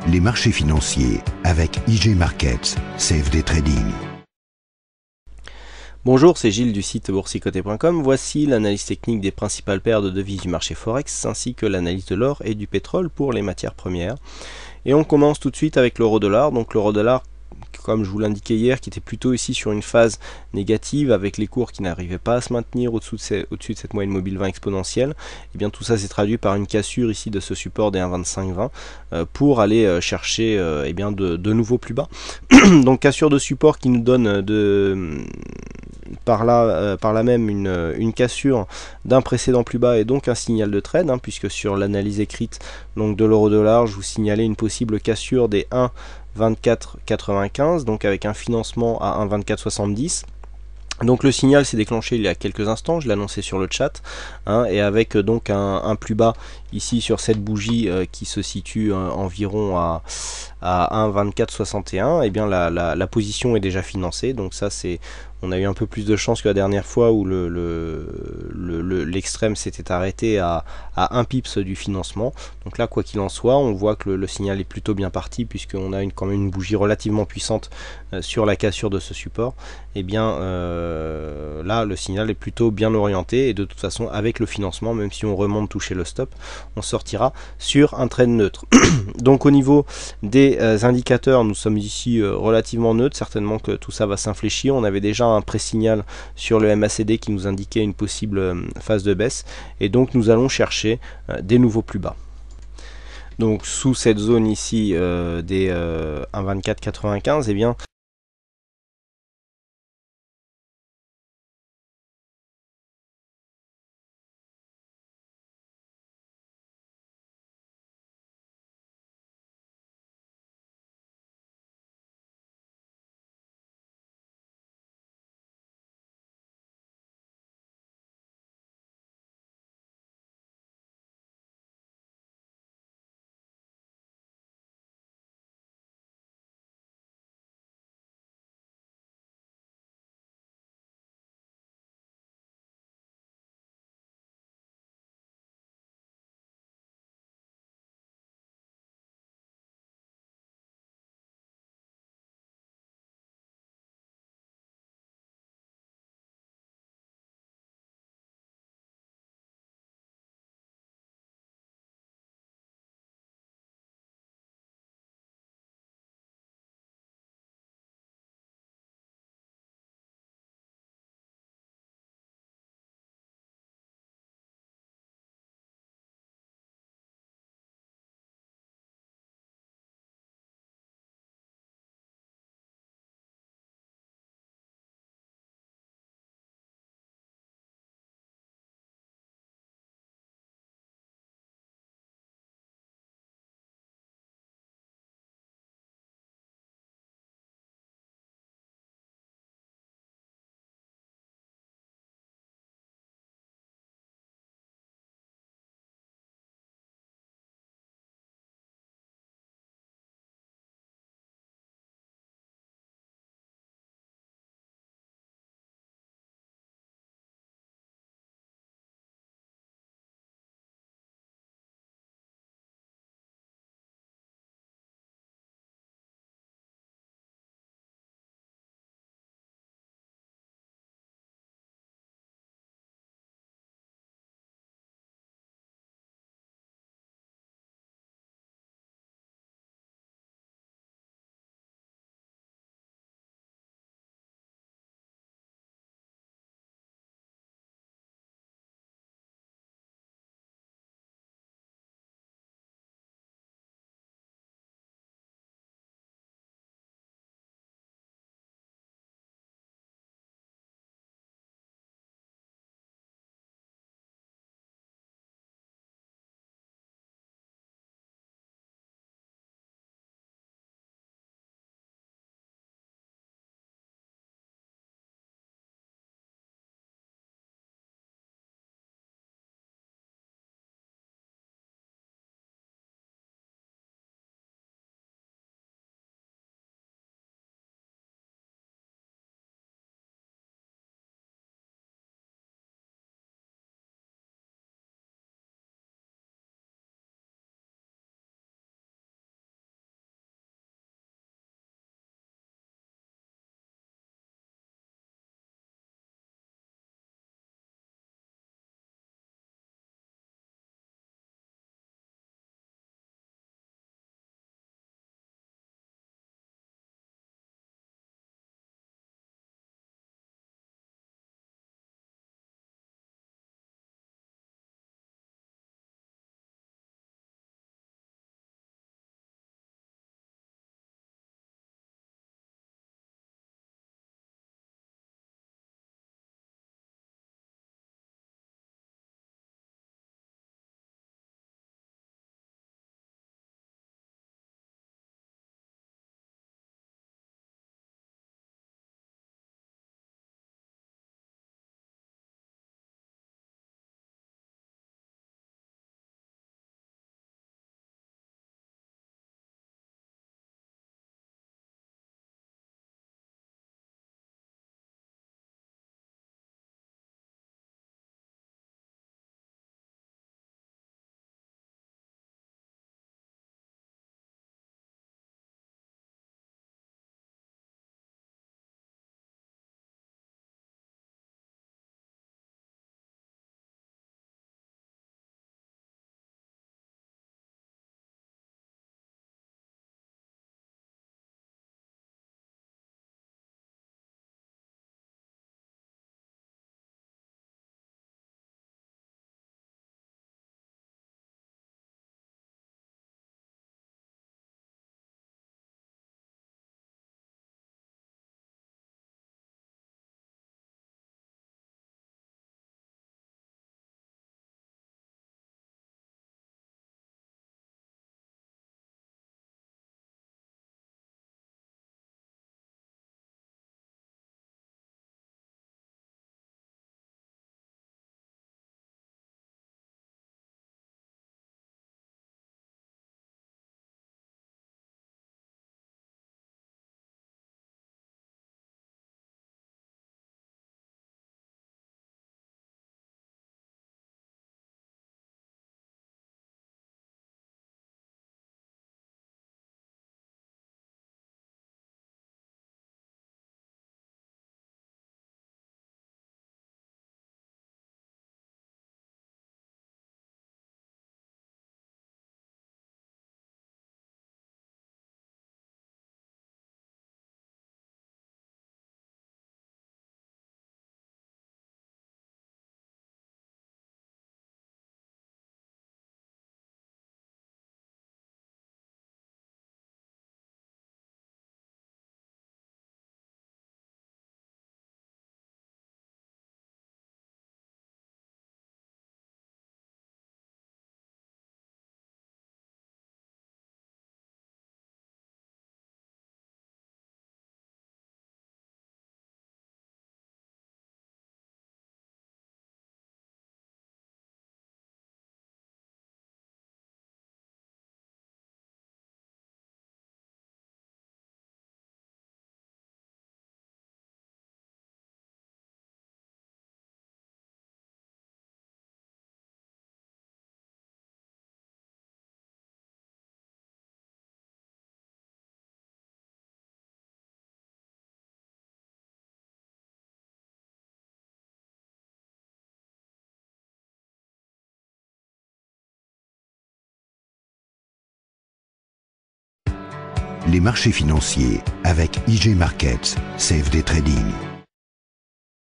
les marchés financiers avec IG Markets, CFD Trading. Bonjour, c'est Gilles du site boursicoté.com. Voici l'analyse technique des principales paires de devises du marché Forex ainsi que l'analyse de l'or et du pétrole pour les matières premières. Et on commence tout de suite avec l'euro-dollar. Donc l'euro-dollar, comme je vous l'indiquais hier, qui était plutôt ici sur une phase négative avec les cours qui n'arrivaient pas à se maintenir au-dessus de cette moyenne mobile 20 exponentielle. Et bien tout ça s'est traduit par une cassure ici de ce support des 1,25-20 pour aller chercher de nouveaux plus bas. Donc cassure de support qui nous donne par là même une cassure d'un précédent plus bas et donc un signal de trade, puisque sur l'analyse écrite donc de l'euro-dollar, je vous signalais une possible cassure des 1,2495, donc avec un financement à 1,2470. Donc le signal s'est déclenché il y a quelques instants, je l'ai annoncé sur le chat, et avec donc un plus bas ici sur cette bougie qui se situe environ à 1,2461, et bien la position est déjà financée. Donc ça, on a eu un peu plus de chance que la dernière fois où l'extrême s'était arrêté à 1 pips du financement. Donc là, quoi qu'il en soit, on voit que le signal est plutôt bien parti, puisqu'on a quand même une bougie relativement puissante sur la cassure de ce support. Et bien là, le signal est plutôt bien orienté, et de toute façon, avec le financement, même si on remonte toucher le stop, on sortira sur un trend neutre. Donc au niveau des indicateurs, nous sommes ici relativement neutres. Certainement que tout ça va s'infléchir. On avait déjà un pré-signal sur le MACD qui nous indiquait une possible phase de baisse, et donc nous allons chercher des nouveaux plus bas. Donc sous cette zone ici des 1,2495, et bien Les marchés financiers avec IJ Markets, CFD Trading.